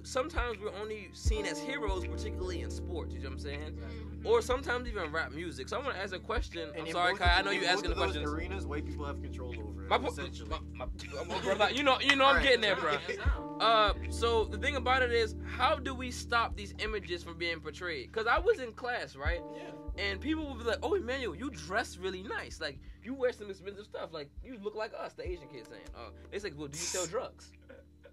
sometimes we're only seen as heroes, particularly in sports. You know what I'm saying? Or sometimes even rap music. So I want to ask a question. And I'm in sorry, both- Kai. I know in you both asking of the those questions. arenas, white people have control over it. My Essentially. brother, you know I'm Alright, getting there, that's bro. So the thing about it is, how do we stop these images from being portrayed? Because I was in class, right? Yeah. And people would be like, "Oh, Emmanuel, you dress really nice. Like you wear some expensive stuff. Like you look like us." The Asian kids saying, they say, "Well, do you sell drugs?"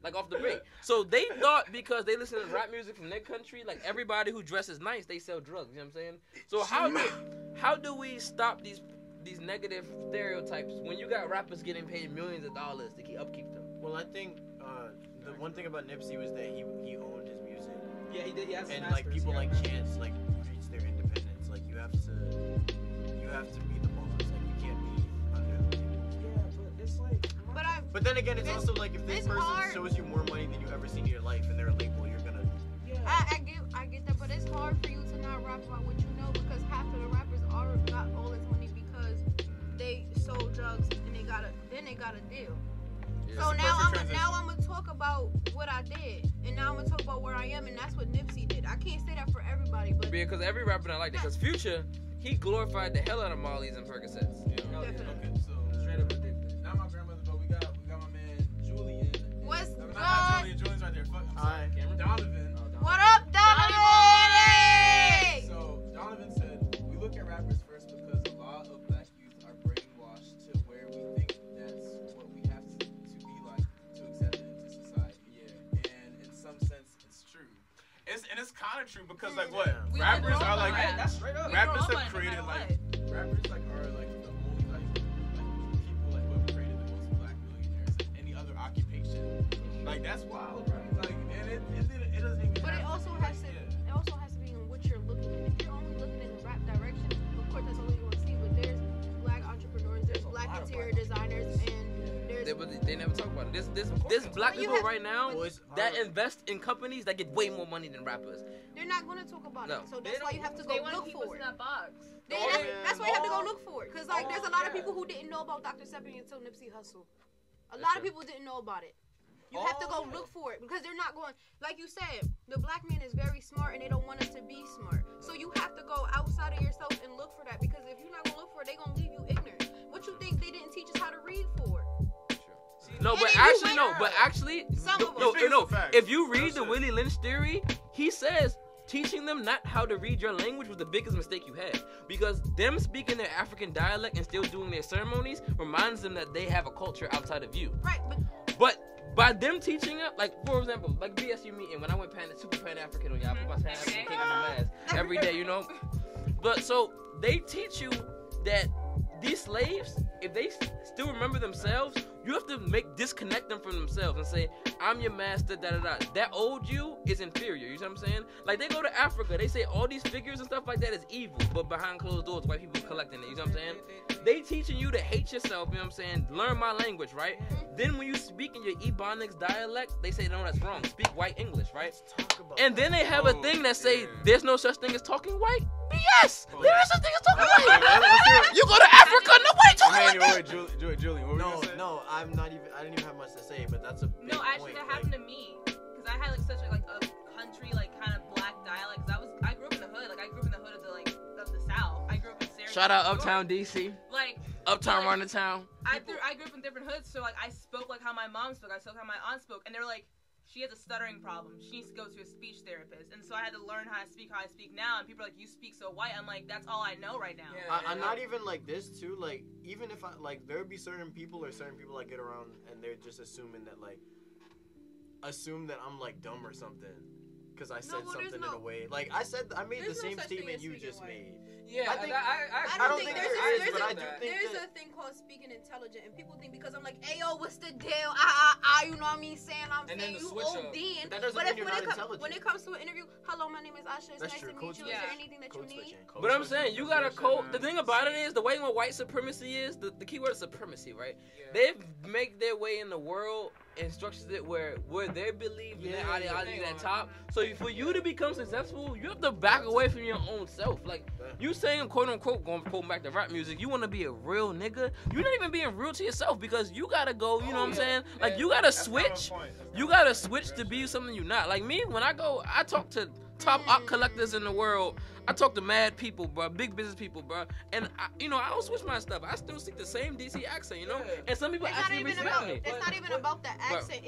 Like off the break. So they thought because they listen to rap music from their country, like everybody who dresses nice, they sell drugs. You know what I'm saying? So how do we stop these negative stereotypes when you got rappers getting paid millions of dollars to upkeep them? Well, I think the one thing about Nipsey was that he owned his music, Yeah, he did. He has and masters, like people yeah. like Chance like reach their independence. Like you have to be the boss. Like you can't be under the label. Yeah, but it's like. But then again, it's It's- also like if this it's person hard. shows you more money than you ever seen in your life, and they're a label, you're gonna. Yeah. I get that, but it's hard for you to not rap about what you know because half of the rappers are got all this money because they got a deal. Yeah. So It's a now perfect I'm gonna talk about what I did, and now I'm gonna talk about where I am, and that's what Nipsey did. I can't say that for everybody, but Because every rapper not like that. Because Future, he glorified the hell out of Molly's and Percocets. Yeah. Okay, so Straight up addicted. not my grandmother, but we got my man Julian. what's Not good? Julian. Julian's right there. Fuck. I'm sorry. Alright. Cameron? Donovan. What up, Donovan? So Donovan said we look at rappers first because a lot of black youth are brainwashed to where we think that's what we have to be like to accept it into society. Yeah. And in some sense, it's true. It's kind of true because like what We rappers all are know like that. That's straight up. We rappers grow up have on it no created matter like rappers like are like the only like people like who have created the most black millionaires in any other occupation. Like that's wild, right? Like and it doesn't even. But it have also be has like, to. yeah. It also has to be in what you're looking at. If you're only looking in the rap direction, of course that's all you're gonna see. But there's black entrepreneurs, there's black interior designers, and there's. They never talk about it. This black But you people have- right now Well, it's that hard. invest in companies that get way more money than rappers. They're not gonna talk about No. it. So that's why you have to go They want to look keep for us in it. that box. That's why you have to go look for it. Cause like there's a lot of people who didn't know about Dr. Seppi until Nipsey Hussle. A lot of people didn't know about it. You have to go look for it because they're not going. Like you said, the black man is very smart and they don't want us to be smart. So you have to go outside of yourself and look for that because if you're not gonna look for it, they're gonna leave you ignorant. What you think they didn't teach us how to read for? No, And but if you actually, went- no, but actually, Some of them. no, It's no. facts. If you read Real the shit. Willie Lynch theory, he says teaching them not how to read your language was the biggest mistake you had because them speaking their African dialect and still doing their ceremonies reminds them that they have a culture outside of you. Right, but But by them teaching it, like for example, like BSU meeting when I went super Pan African on y'all, put my Pan African cake on the mask every day, you know. But so they teach you that these slaves, if they still remember themselves, you have to disconnect them from themselves and say, I'm your master, da da da. That old you is inferior, you know what I'm saying? Like they go to Africa, they say all these figures and stuff like that is evil, but behind closed doors, white people collecting it, you know what I'm saying? They teaching you to hate yourself, you know what I'm saying? Learn my language, right? Then when you speak in your Ebonics dialect, they say, no, that's wrong. Speak white English, right? Talk about And then they have a Oh, thing that say, yeah. there's no such thing as talking white. BS! Oh. There is such thing as talking white! Let's hear it. You go to Africa, nobody talking like that! Wait, Julian, what were you gonna say? No, I didn't even have much to say, but that's a big No, actually, point. that happened to me because I had like such a country kind of black dialect. Cause I grew up in the hood. Like I grew up in the hood of the South. I grew up in Syracuse. Shout out New York. Uptown DC. Like Uptown Like, run the town. I grew up in different hoods, so I spoke like how my mom spoke. I spoke how my aunt spoke, and they were like, she has a stuttering problem. She needs to go to a speech therapist. And so I had to learn how to speak how I speak now. And people are like, you speak so white. I'm like, that's all I know right now. Yeah. I'm not even like this too. Like even if I there would be certain people I get around and they're just assuming that assume that I'm dumb or something because I said well, there's something in a no- way I made the there's no same such thing statement as you speaking just white. made. Yeah, I think- I don't think there there's is, but I do think there's that- a thing called speaking intelligent, and people think because I'm like, "Ayo, what's the deal?" You know what I mean? Saying I'm And then saying the you switch up. ODing. That doesn't But mean if you're when not it intelligent. when it comes to an interview, hello, my name is Asha. It's That's nice true. to meet Code you. switching. Is there anything that you Code need? switching. But I'm saying, you got a code. The thing about it is, the way what white supremacy is, the key word is supremacy, right? They make their way in the world and structures it where they believe in their ideology at top. So for you to become successful, you have to back away from your own self. Like, you saying, quote unquote, going back to rap music, you want to be a real nigga. You're not even being real to yourself because you gotta go, you know what I'm saying? Like, you gotta switch. You gotta switch to be something you're not. Like me, when I go, I talk to top art collectors in the world. I talk to mad people, bro, big business people, bro. And I don't switch my stuff. I still speak the same DC accent, you know? And some people It's not actually even respect about. me. It's not even about the accent.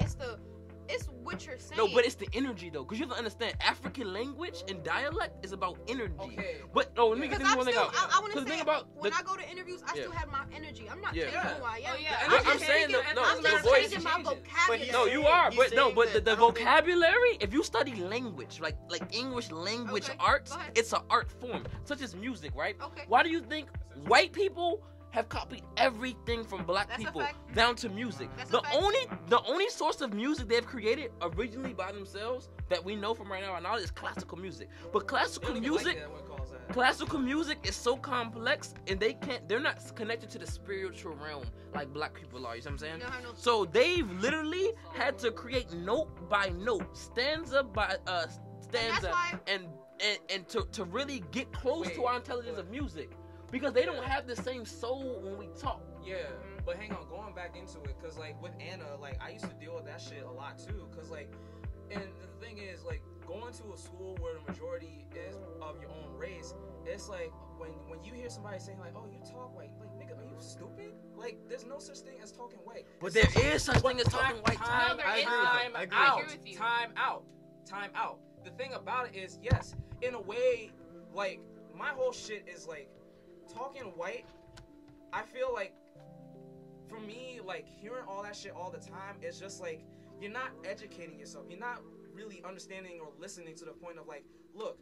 It's what you're saying. No, but it's the energy though, because you have to understand African language and dialect is about energy. Okay. But let me get Because this I'm one thing still, out. I want to Because the say, thing about when I go to interviews, I Yeah. still have my energy. I'm not Yeah. changing who I am. Oh, yeah. But I'm I'm just saying changing, that- no, I'm the just voice changing my changes. vocabulary. no, you are, He's but no, saying but that the I don't think- vocabulary. If you study language, like English language Okay, arts, go ahead. it's an art form, such as music, right? Okay. Why do you think white people have copied everything from black That's a people fact. down to music? That's a The fact. only source of music they've created originally by themselves that we know from right now, is classical music. But classical music. Classical music is so complex and they're not connected to the spiritual realm like black people are, you know what I'm saying? No, I know. So they've literally had to create note by note, stanza by stanza, why- and to really get close to our intelligence of music. Because they don't have the same soul when we talk. Yeah. But hang on, going back into it, cause like with Anna, like I used to deal with that shit a lot too, cause like, and the thing is like going to a school where the majority is of your own race, it's like when you hear somebody saying like, oh, you talk white, like nigga, are you stupid? Like there's no such thing as talking white. But there is such thing as talking white. Time I agree with you. Time out. The thing about it is, yes, in a way, like my whole shit is like talking white. I feel like for me, like hearing all that shit all the time, it's just like you're not educating yourself. You're not really understanding or listening to the point of like, look,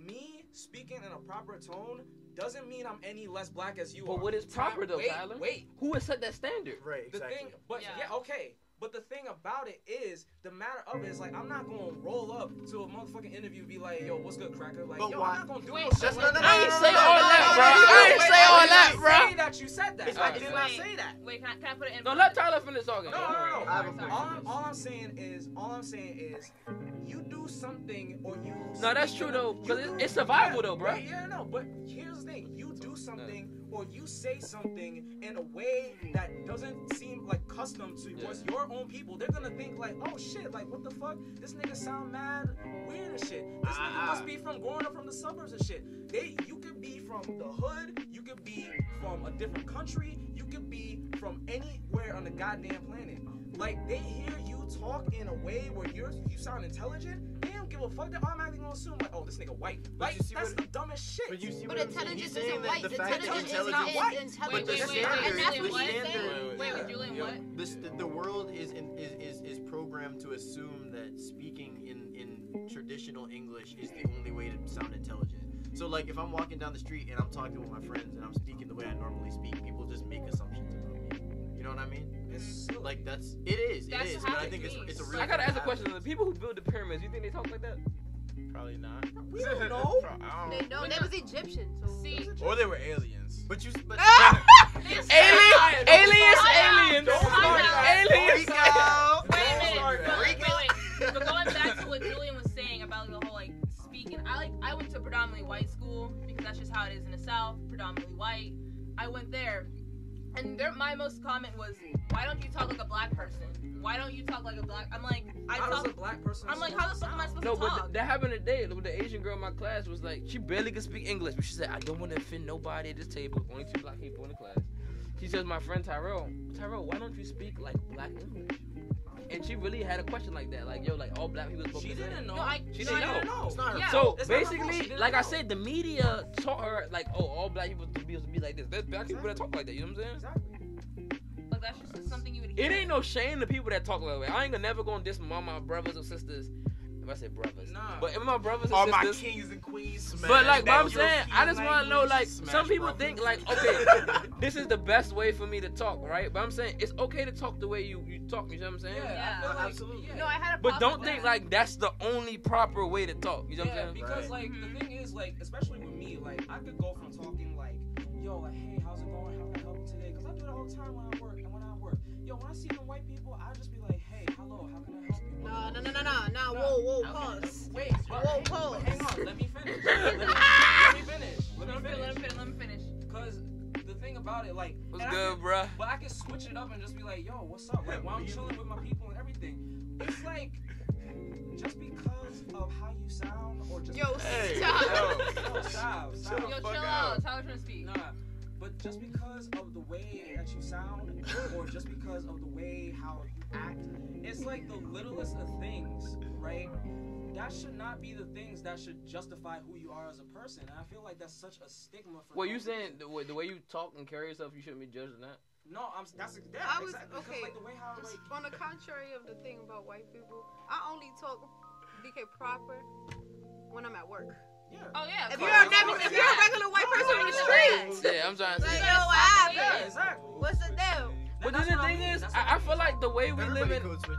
me speaking in a proper tone doesn't mean I'm any less black as you are. But what is proper though, Tyler? Wait. Who has set that standard? Right, exactly. Okay. But the thing about it is, the matter of it is like I'm not gonna roll up to a motherfucking interview and be like, yo, what's good, cracker? Like, but yo, why? I'm not gonna do Wait, no shit. That's like not. that. I ain't say all that, bro. I ain't say all that, bro. Say that you said that. I did not say that. Wait, can I put it in? No, let Tyler finish talking. No. I have a question. All I'm saying is, you do something or you. No, that's true though, because it's survival though, bro. Yeah, no, but here's the thing: you do something or you say something in a way that doesn't seem like custom to your own people. They're gonna think like, oh shit, like what the fuck? This nigga sound mad weird and shit. This nigga must be from growing up from the suburbs and shit. You could be from the hood, you could be from a different country, you could be from anywhere on the goddamn planet. Like they hear you talk in a way where you sound intelligent, they don't give a fuck. They're automatically gonna assume like, oh, this nigga white. Like that's the dumbest shit. But you see But what I'm saying? intelligence He's saying isn't that white. the fact that Intelligence intelligence is white. intelligence. But the standard- And that's the what he's standard- saying. Wait, with Julian, what? The world is programmed to assume that speaking in traditional English is the only way to sound intelligent. So like if I'm walking down the street and I'm talking with my friends and I'm speaking the way I normally speak, people just make assumptions about me. You know what I mean? It's Like it is. That's But how I it think it's is. a real. I gotta ask a habit. question. The people who build the pyramids, you think they talk like that? Probably not. We don't know. They don't. They was Egyptians. So. See, Or they were aliens. But you. But, Aliens. Freak out. Wait a minute. Freak out. But going back to what Julian was saying about the whole like speaking, I went to a predominantly white school because that's just how it is in the South, predominantly white. I went there, and my most comment was, "Why don't you talk like a black person? Why don't you talk like a black?" I'm like, How does a black person? I'm like, how the fuck am I supposed No, to but talk? that happened today. The Asian girl in my class was like, she barely could speak English, but she said, I don't want to offend nobody at this table. Only 2 black people in the class. She says, my friend Tyrell, why don't you speak like black English? And she really had a question like that. Like, yo, like all black people spoke She the same. didn't know. She didn't know. It's not her. Yeah. So It's not her fault. She basically, didn't like I know. said, the media taught her like, oh, all black people to be like this. There's black people that talk like that. You know what I'm saying? Exactly. Like that's just something you would hear. It ain't no shame to people that talk like that. I ain't gonna never gonna diss my brothers or sisters. If I say brothers, Nah. but if my brothers and All my sisters. kings and queens smash But like, but that I'm saying, I just European want to know, like, language, some smash people brothers. think like, okay, this is the best way for me to talk, right? But I'm saying it's okay to talk the way you talk. You know what I'm saying? Yeah. I feel like, Absolutely. yeah. No, I had a But problem don't with think that. like that's the only proper way to talk. You know what Yeah, I'm saying? because Right. like the thing is like, especially with me, like I could go from talking like, yo, like, hey, how's it going? How can I help you today? Because I do it all the time when I work and when I work. Yo, when I see the white people, I just be like, hey, hello, how can I help you? No. Whoa, pause. Wait, Whoa, pause. but hang on, let me finish. Let me finish. Let him finish. Because the thing about it, like, What's and I good, can- bruh? But I can switch it up and just be like, yo, what's up? Like, while I'm chilling with my people and everything, it's like, just because of how you sound or just Yo, Hey, stop. yo, stop. Yo, fuck chill out. out. Tyler's trying to speak. Nah, but just because of the way that you sound, or just because of the way how you act, it's like the littlest of things, right? That should not be the things that should justify who you are as a person. And I feel like that's such a stigma for. Well, you some saying people. the way you talk and carry yourself, you shouldn't be judged on that. No, that's I was exactly. okay. Like the way how like. On the contrary of the thing about white people, I only talk BK proper when I'm at work. Yeah. Oh yeah. If you're a regular white person on the street, Yeah, I'm trying to like, say. yo, what Yeah, happened? exactly. What's the deal? But That's then the what I thing mean. is, That's what I feel like the way we live Everybody in code switch.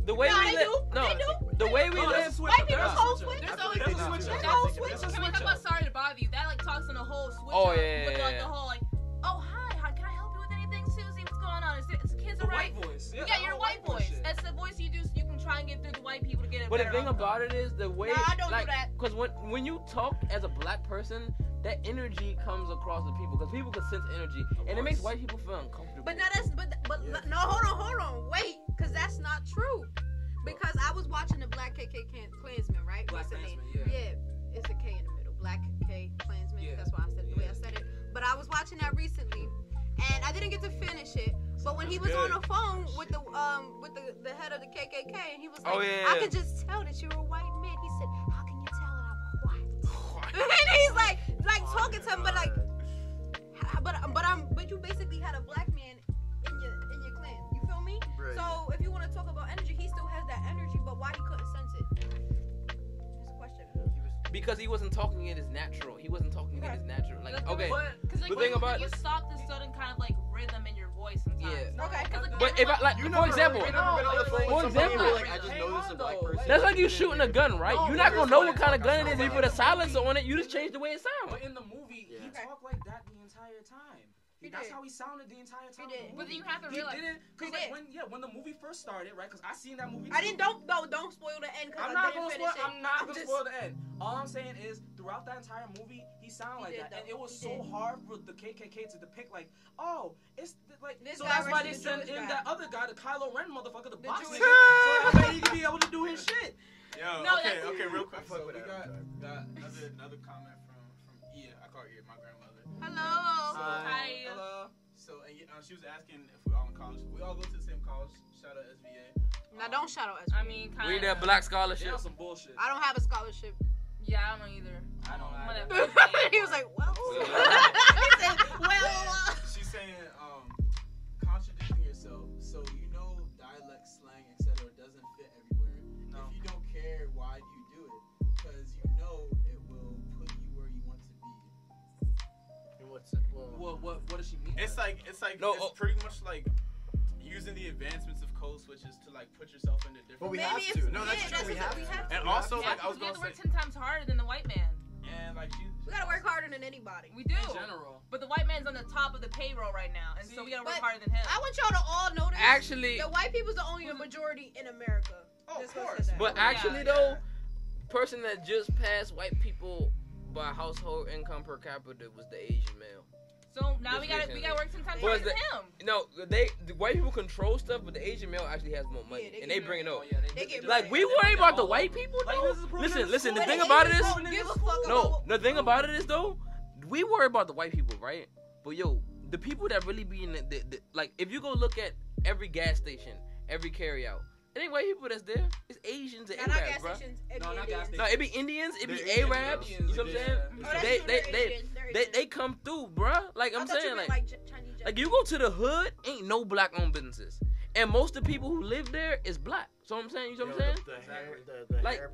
the way No, we they live. do. No, They do. the way we No, live. there's a switch White up. people There's a code switch up. switch. There's There's always a a switch switch up. up. Code There's switch. a Can we switch talk up. about sorry to bother you? That like talks on a whole switch Oh, up. yeah, With yeah, like yeah. the whole like, oh hi, how can I help you with anything, Susie? What's going on? Is the kids The alright? white voice. Yeah, you're a white voice. That's the voice you do, so you can try and get through the white people to get it. But the thing about it is the way, Nah, I don't do like, that. because when you talk as a black person, that energy comes across the people because people can sense energy, and it makes white people feel uncomfortable. But now no, hold on, wait, because that's not true. Because I was watching the Black KK Klansman, right? Black What's the name? Klansman, Yeah, it's a K in the middle. Black K Klansman. Yeah. That's why I said it the way I said it. But I was watching that recently, and I didn't get to finish it. But when he was on the phone with the head of the KKK, and he was like, I could just tell that you're a white man. He said, how can you tell that I'm white? And he's like talking to him, but like, but you basically had a black man in your clan. You feel me? Right. So if you want to talk about energy, he still has that energy, but why he couldn't sense it? That's a question. Because he wasn't talking in his natural. He wasn't talking in his natural. Like, okay. Because like, the thing about you stop the sudden kind of like rhythm in your voice sometimes. Yeah. Okay. But if I like, for example, I just noticed a black person. that's like you shooting a gun, right? No, You're not gonna know what kind of gun it is. no, If you put a silencer on it, you just change the way it sounds. But in the movie, he talked like that the entire time. That's how he sounded the entire time. He did. But then you have to He realize. didn't, cause like when the movie first started, right? Cause I seen that movie. I didn't. Don't spoil the end. I'm not gonna spoil. I'm not gonna spoil the end. All I'm saying is, throughout that entire movie, he sounded like that, and it was so hard for the KKK to depict, like, oh, it's like. This so guy that's why they versus the sent Jewish in guy. that other guy, the Kylo Ren motherfucker, the box Jewish nigga, so that way he can be able to do his shit. Yo, No, okay, real quick. Fuck So with we that. got another comment from Ia. I call her Ia, my grandmother. Hello. Hi. Hello. So she was asking if we're all in college. We all go to the same college. Shout out SVA. Now don't shout out. I mean, kind We of. need that black They scholarship. on some bullshit. I don't have a scholarship. Yeah, I don't know either. I don't Whatever. He was like, well. Well. He said, well. She's saying, contradicting yourself. So you know dialect, slang, etc. doesn't fit everywhere. No. If you don't care, why do you do it? Because you know it will put you where you want to be. And what's What does she mean? It's like No, it's pretty much like using the advancements of code switches to like put yourself into different. But we Maybe have it's- to. No, that's yeah, true. We have to. And We also, have to. like, I was we gonna have to say, work 10 times harder than the white man. and like We gotta work harder than anybody. We do. in general. But the white man's on the top of the payroll right now, and so we gotta work But harder than him. I want y'all to all notice. Actually, the white people's the only majority in America. Oh, Just of gonna course. say that. but Yeah, actually though, person that just passed white people by household income per capita was the Asian male. So now Just we gotta recently. work 10 times Was harder than him. No, the white people control stuff, but the Asian male actually has more money, Yeah, and they bring it up. They get Like we worry about the white people Like, though. this is proven in Listen. The school. thing Like, about it Asians is, proven in Give a school. fuck no. about The thing about it is though, we worry about the white people, right? But yo, the people that really be in the like, if you go look at every gas station, every carry out, it ain't white people that's there. It's Asians and Not our Arabs, gas bro. stations. No, not gas No, it be Indians, it be They're Indian, Arabs. bro. You know what I'm saying? Oh, that's They true, they're Asian. They're they come through, bruh. Like I I'm thought you saying, meant, like Chinese. like you go to the hood, ain't no black-owned businesses, and most of the people who live there is black. So I'm saying, you know what I'm saying? The Like- hair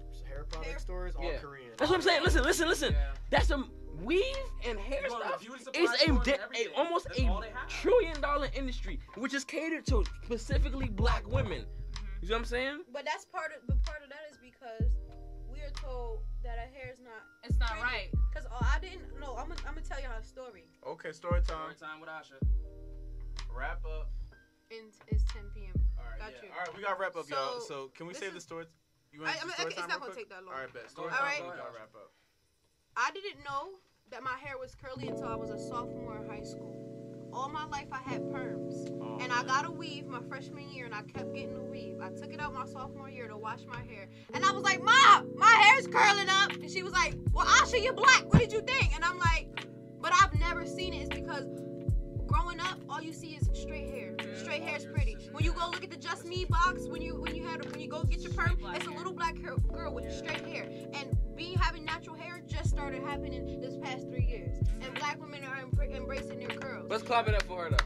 product stores, all Yeah. Korean. That's what I'm saying. Listen. Yeah. That's some weave and hair You go to the stuff. beauty supply It's stores and everything. almost That's a all they have. $1 trillion industry, which is catered to specifically black women. You know what I'm saying? But that's part of that is because we are told that our hair is not. It's not right. Cause I didn't know. I'm gonna tell you our story. Okay, story time. Story time with Asha. Wrap up. It's 10 p.m. All right, Got yeah. you. All right, we got to wrap up, y'all. So, So can we this save the is- story? You want to do story It's time not real gonna quick? take that long. All right, bet. Story All time. right. We got to wrap up. I didn't know that my hair was curly until I was a sophomore in high school. All my life I had perms. And I got a weave my freshman year and I kept getting a weave. I took it out my sophomore year to wash my hair. And I was like, Mom, my hair's curling up. And she was like, well, Asha, you're black. What did you think? And I'm like, but I've never seen it. It's because growing up, all you see is straight hair. Straight hair's pretty. When you go look at the Just Me box, when you go get your perm, it's a little black girl with straight hair. And having natural hair just started happening this past 3 years. And black women are embracing their curls. Let's clap it up for her though.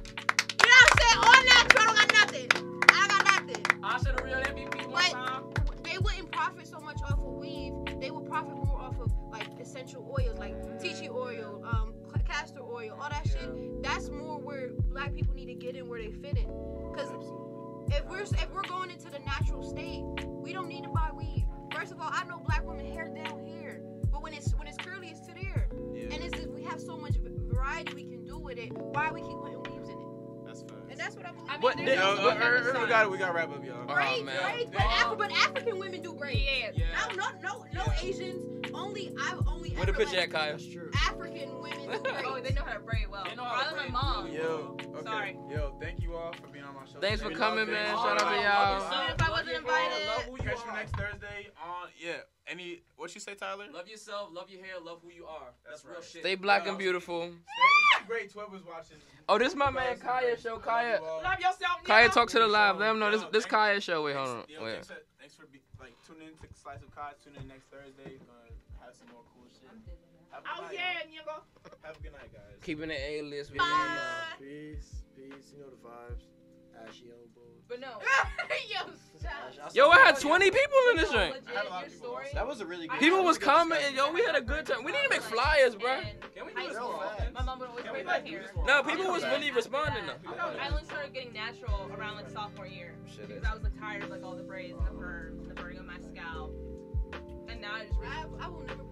You know what I'm saying? All natural. I don't got nothing. I got nothing. Asha, the real MVP one But time. they wouldn't profit so much off of weave. They would profit more off of like essential oils, like tea tree oil, castor oil, all that shit. That's more where black people need to get in where they fit in. Cause if we're going into the natural state, we don't need to buy weave. First of all, I know black women hair down here, but when it's curly, it's to there. Yeah. And it's just, we have so much variety we can do with it. Why we keep putting weaves in it? That's fine. And that's what I'm. I mean, But there's Yo, also another we side. got to wrap up, y'all. Braids, man. braids, but African women do braids. Yeah. Yeah. No Asians. I've only Where the ever picture let at, Kaya? That's true. African Oh, they know how to braid well. They know how to Rather than braid my mom. Yo, okay. Sorry. Yo, thank you all for being on my show. Thanks for today. coming, man. Thank Shout out to you. y'all. Even if I wasn't invited. Love who you Catch me are. next Thursday on Any what you say, Tyler? Love yourself, love your hair, love who you are. That's real shit. Stay black and beautiful. Great 12 was watching. Oh, this is my man Kaya show. Kaya, Love yourself. Kaya talk to the live. Let them know this Kaya show. Wait, hold on. Wait. Thanks for tuning in to Slice of Kai. Tune in next Thursday. Gonna have some more cool shit. Oh yeah, nigga. Have a good night, guys. Keeping the A list. Peace, you know the vibes. Ashy elbows. But no. Yo, I had 20 people in this drink. I had a lot of people also. That was a really good. People was commenting. Yo, we had a good time. We need to make flyers, bro. Can we High do this school. more often? My mom would always Can we braid my like do hair. this more No, often? people was really responding Yeah. though. I only started getting natural around like sophomore year Shit because is. I was like tired of like all the braids and the perms and the burning on my scalp. And now I just I will never